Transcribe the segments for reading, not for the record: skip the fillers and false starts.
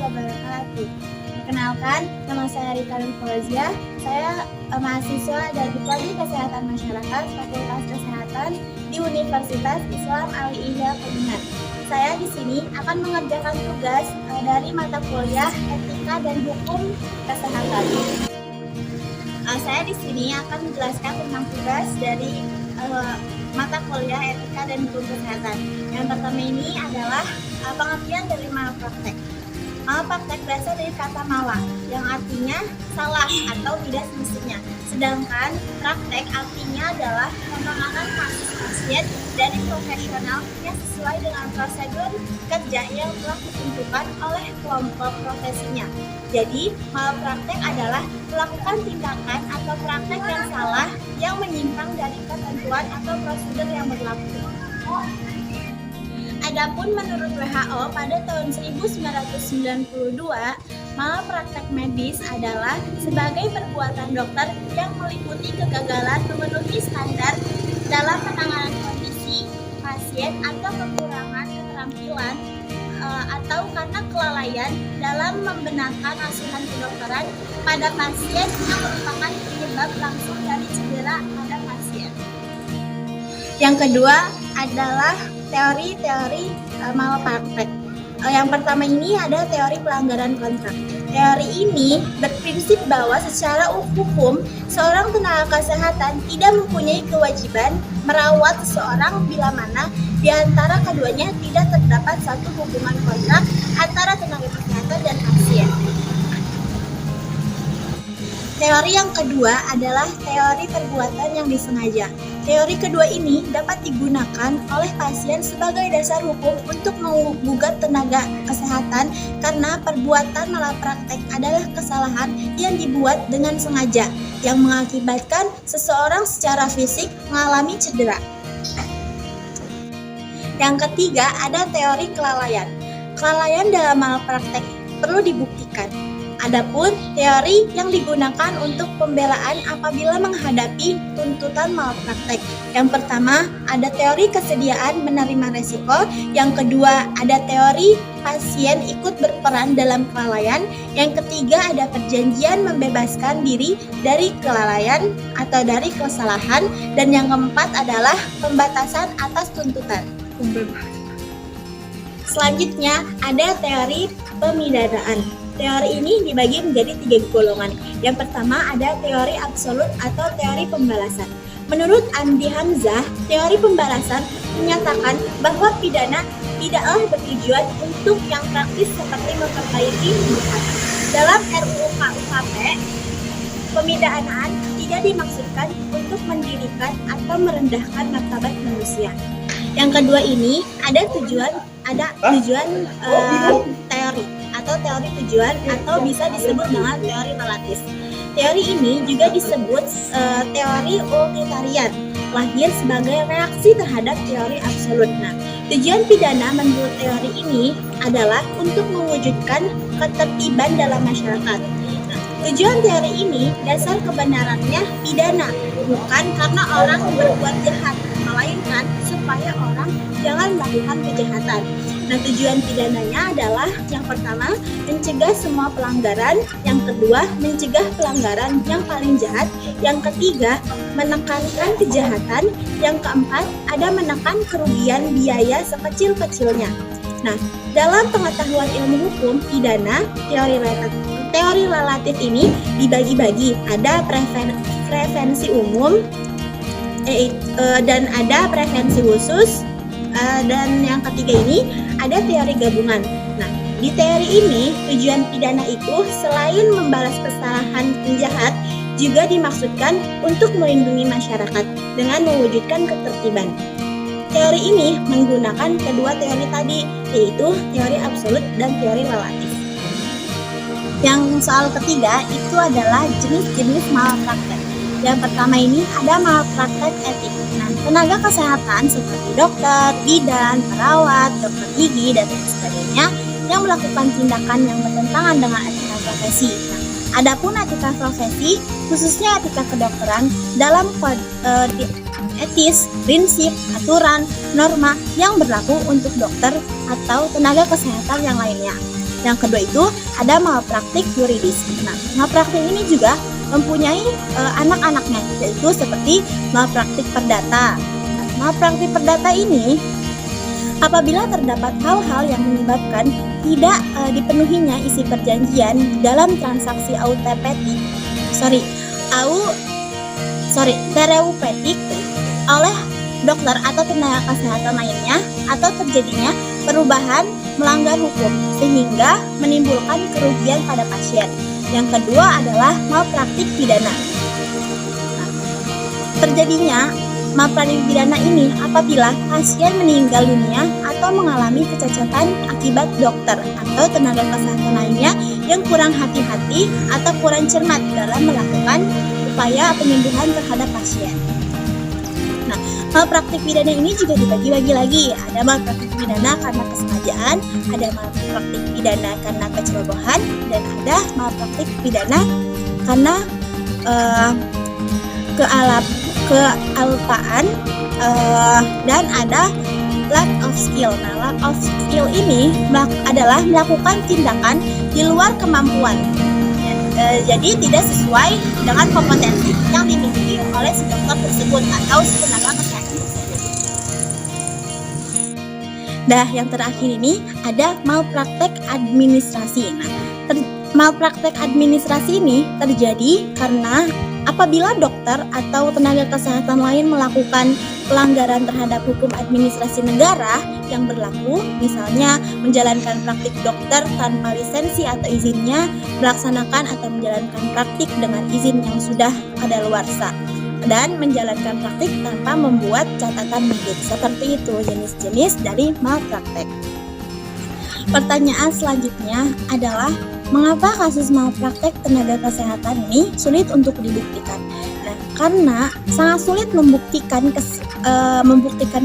wabarakatuh. Perkenalkan, nama saya Rika Nurfauzia. Saya mahasiswa dari Prodi Kesehatan Masyarakat Fakultas Kesehatan di Universitas Islam Aliyah Kuningan. Saya di sini akan mengerjakan tugas dari mata kuliah Etika dan Hukum Kesehatan. Saya di sini akan menjelaskan tentang tugas dari mata kuliah Etika dan Hukum Kesehatan. Yang pertama ini adalah pengertian dari malpraktek. Malpraktek berasal dari kata mala, yang artinya salah atau tidak semestinya. Sedangkan praktek artinya adalah penanganan kasus pasien dari profesional yang sesuai dengan prosedur kerja yang telah ditentukan oleh kelompok profesinya. Jadi, malpraktek adalah melakukan tindakan atau praktek yang salah yang menyimpang dari ketentuan atau prosedur yang berlaku. Adapun menurut WHO pada tahun 1992, malpraktek medis adalah sebagai perbuatan dokter yang meliputi kegagalan memenuhi standar dalam penanganan kondisi pasien atau kekurangan keterampilan atau karena kelalaian dalam membenarkan asuhan kedokteran pada pasien yang merupakan penyebab langsung dari cedera pada pasien. Yang kedua adalah teori-teori malpraktek. Yang pertama ini ada teori pelanggaran kontrak. Teori ini berprinsip bahwa secara hukum seorang tenaga kesehatan tidak mempunyai kewajiban merawat seseorang bila mana di antara keduanya tidak terdapat satu hubungan kontrak antara tenaga kesehatan dan pasien. Teori yang kedua adalah teori perbuatan yang disengaja. Teori kedua ini dapat digunakan oleh pasien sebagai dasar hukum untuk menggugat tenaga kesehatan karena perbuatan malapraktek adalah kesalahan yang dibuat dengan sengaja yang mengakibatkan seseorang secara fisik mengalami cedera. Yang ketiga ada teori kelalaian. Kelalaian dalam malpraktek perlu dibuktikan. Adapun teori yang digunakan untuk pembelaan apabila menghadapi tuntutan malpraktek. Yang pertama, ada teori kesediaan menerima resiko. Yang kedua, ada teori pasien ikut berperan dalam kelalaian. Yang ketiga, ada perjanjian membebaskan diri dari kelalaian atau dari kesalahan. Dan yang keempat adalah pembatasan atas tuntutan. Selanjutnya, ada teori pemidanaan. Teori ini dibagi menjadi 3 golongan. Yang pertama ada teori absolut atau teori pembalasan. Menurut Andi Hamzah, teori pembalasan menyatakan bahwa pidana tidaklah bertujuan untuk yang praktis seperti memperbaiki hubungan. Dalam RUU KUHP, pemidanaan tidak dimaksudkan untuk mendirikan atau merendahkan martabat manusia. Yang kedua ini ada tujuan teori atau teori tujuan atau bisa disebut dengan teori relatif. Teori ini juga disebut teori utilitarian, lahir sebagai reaksi terhadap teori absolut. Nah, tujuan pidana menurut teori ini adalah untuk mewujudkan ketertiban dalam masyarakat. Nah, tujuan teori ini dasar kebenarannya pidana, bukan karena orang berbuat jahat, melainkan supaya orang jangan melakukan kejahatan. Nah, tujuan pidananya adalah yang pertama, mencegah semua pelanggaran, yang kedua, mencegah pelanggaran yang paling jahat, yang ketiga, menekankan kejahatan, yang keempat, ada menekan kerugian biaya sekecil-kecilnya. Nah, dalam pengetahuan ilmu hukum pidana, teori relatif ini dibagi-bagi, ada prevensi umum, dan ada prevensi khusus, dan yang ketiga ini ada teori gabungan. Nah, di teori ini tujuan pidana itu selain membalas kesalahan penjahat juga dimaksudkan untuk melindungi masyarakat dengan mewujudkan ketertiban. Teori ini menggunakan kedua teori tadi, yaitu teori absolut dan teori relatif. Yang soal ketiga itu adalah jenis-jenis malpraktek. Yang pertama ini ada malpraktek etik. Nah, tenaga kesehatan seperti dokter, bidan, perawat, dokter gigi, dan lain sebagainya yang melakukan tindakan yang bertentangan dengan etika profesi. Nah, adapun etika profesi, khususnya etika kedokteran, dalam etis, prinsip, aturan, norma yang berlaku untuk dokter atau tenaga kesehatan yang lainnya. Yang kedua itu ada malpraktik yuridis. Nah, malpraktik ini juga mempunyai anak-anaknya, yaitu seperti malpraktik perdata. Nah, malpraktik perdata ini apabila terdapat hal-hal yang menyebabkan tidak dipenuhinya isi perjanjian dalam transaksi terapeutik oleh dokter atau tenaga kesehatan lainnya, atau terjadinya perubahan melanggar hukum sehingga menimbulkan kerugian pada pasien. Yang kedua adalah malpraktik pidana. Nah, terjadinya malpraktik pidana ini apabila pasien meninggal dunia atau mengalami kecacatan akibat dokter atau tenaga kesehatan lainnya yang kurang hati-hati atau kurang cermat dalam melakukan upaya penyembuhan terhadap pasien. Nah, malpraktik pidana ini juga dibagi-bagi lagi. Ada malpraktik pidana karena kesengajaan, ada malpraktik pidana karena kecerobohan, dan ada malpraktik pidana karena kealpaan, dan ada lack of skill. Nah, lack of skill ini adalah melakukan tindakan di luar kemampuan. Jadi tidak sesuai dengan kompetensi yang dimiliki oleh si dokter tersebut atau si tenaga kesehatan tersebut. Nah, yang terakhir ini ada malpraktek administrasi. Nah, malpraktek administrasi ini terjadi karena apabila dokter atau tenaga kesehatan lain melakukan pelanggaran terhadap hukum administrasi negara yang berlaku, misalnya menjalankan praktik dokter tanpa lisensi atau izinnya, melaksanakan atau menjalankan praktik dengan izin yang sudah kadaluarsa, dan menjalankan praktik tanpa membuat catatan medik. Seperti itu jenis-jenis dari malpraktek. Pertanyaan selanjutnya adalah, mengapa kasus malpraktek tenaga kesehatan ini sulit untuk dibuktikan? Nah, karena sangat sulit membuktikan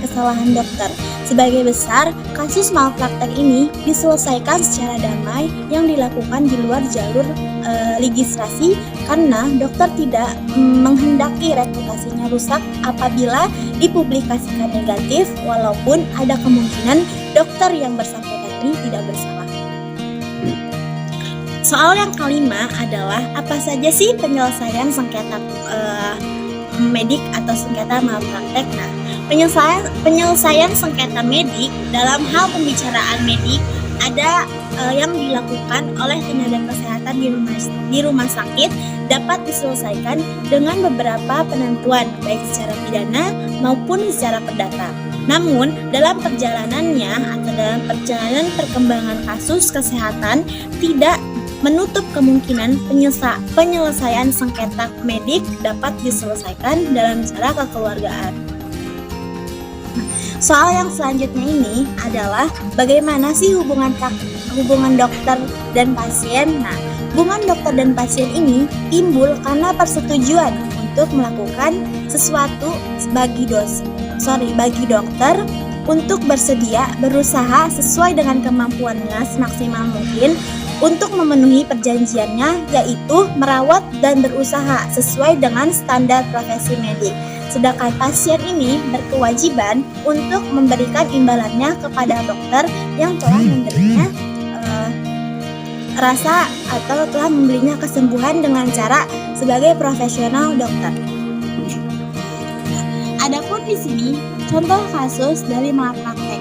kesalahan dokter. Sebagai besar, kasus malpraktek ini diselesaikan secara damai yang dilakukan di luar jalur legislasi, karena dokter tidak menghendaki reputasinya rusak apabila dipublikasikan negatif, walaupun ada kemungkinan dokter yang bersangkutan ini tidak bersalah. Soal yang kelima adalah, apa saja sih penyelesaian sengketa medik atau sengketa malpraktek? Nah, penyelesaian sengketa medik dalam hal pembicaraan medik ada yang dilakukan oleh tenaga kesehatan di rumah sakit dapat diselesaikan dengan beberapa penentuan, baik secara pidana maupun secara perdata. Namun, dalam perjalanannya atau dalam perjalanan perkembangan kasus kesehatan tidak menutup kemungkinan penyelesaian sengketa medik dapat diselesaikan dalam cara kekeluargaan. Soal yang selanjutnya ini adalah, bagaimana sih hubungan dokter dan pasien? Nah, hubungan dokter dan pasien ini timbul karena persetujuan untuk melakukan sesuatu bagi dokter untuk bersedia berusaha sesuai dengan kemampuannya semaksimal mungkin untuk memenuhi perjanjiannya, yaitu merawat dan berusaha sesuai dengan standar profesi medik. Sedangkan pasien ini berkewajiban untuk memberikan imbalannya kepada dokter yang telah memberinya rasa atau telah memberinya kesembuhan dengan cara sebagai profesional dokter. Adapun di sini contoh kasus dari malpraktek.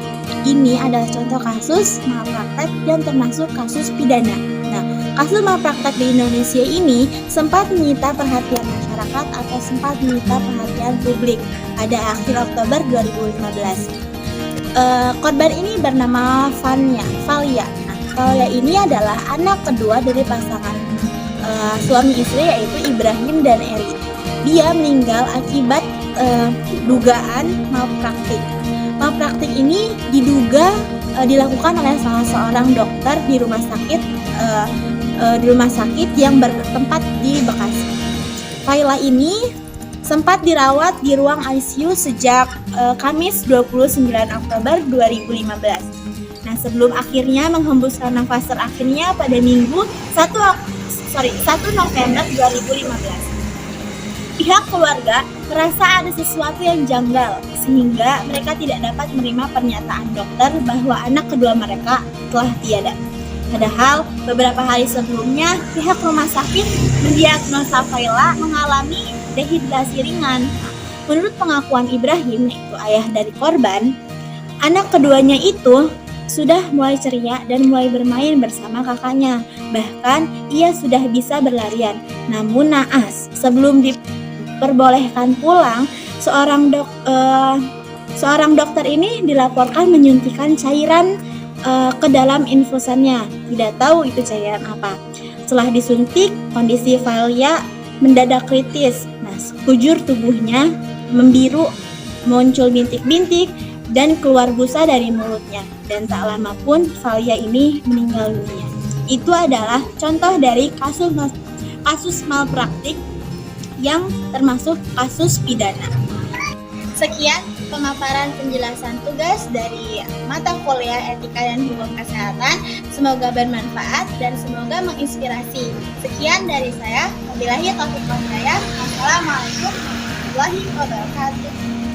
Ini adalah contoh kasus malpraktek yang termasuk kasus pidana. Nah, kasus malpraktek di Indonesia ini sempat menyita perhatian masyarakat atau sempat menyita perhatian publik pada akhir Oktober 2015. Korban ini bernama Valia. Nah, Valia ini adalah anak kedua dari pasangan suami istri, yaitu Ibrahim dan Eri. Dia meninggal akibat dugaan malpraktik. Malpraktik ini diduga dilakukan oleh salah seorang dokter di rumah sakit yang bertempat di Bekasi. Valia ini sempat dirawat di ruang ICU sejak Kamis 29 Oktober 2015. Nah, sebelum akhirnya menghembuskan nafas terakhirnya pada Minggu 1 November 2015. Pihak keluarga merasa ada sesuatu yang janggal, sehingga mereka tidak dapat menerima pernyataan dokter bahwa anak kedua mereka telah tiada. Padahal beberapa hari sebelumnya pihak rumah sakit mendiagnosa Faila mengalami dehidrasi ringan. Menurut pengakuan Ibrahim, yaitu ayah dari korban, anak keduanya itu sudah mulai ceria dan mulai bermain bersama kakaknya. Bahkan ia sudah bisa berlarian. Namun naas, sebelum diperbolehkan pulang, seorang dokter ini dilaporkan menyuntikkan cairan ke dalam infusannya. Tidak tahu itu cairan apa. Setelah disuntik, kondisi Faila mendadak kritis. Nah, sekujur tubuhnya membiru, muncul bintik-bintik dan keluar busa dari mulutnya. Dan tak lama pun Faila ini meninggal dunia. Itu adalah contoh dari kasus malpraktik yang termasuk kasus pidana. Sekian pemaparan penjelasan tugas dari mata kuliah Etika dan Hukum Kesehatan. Semoga bermanfaat dan semoga menginspirasi. Sekian dari saya. Wabillahi taufiq wal hidayah. Wassalamualaikum warahmatullahi wabarakatuh.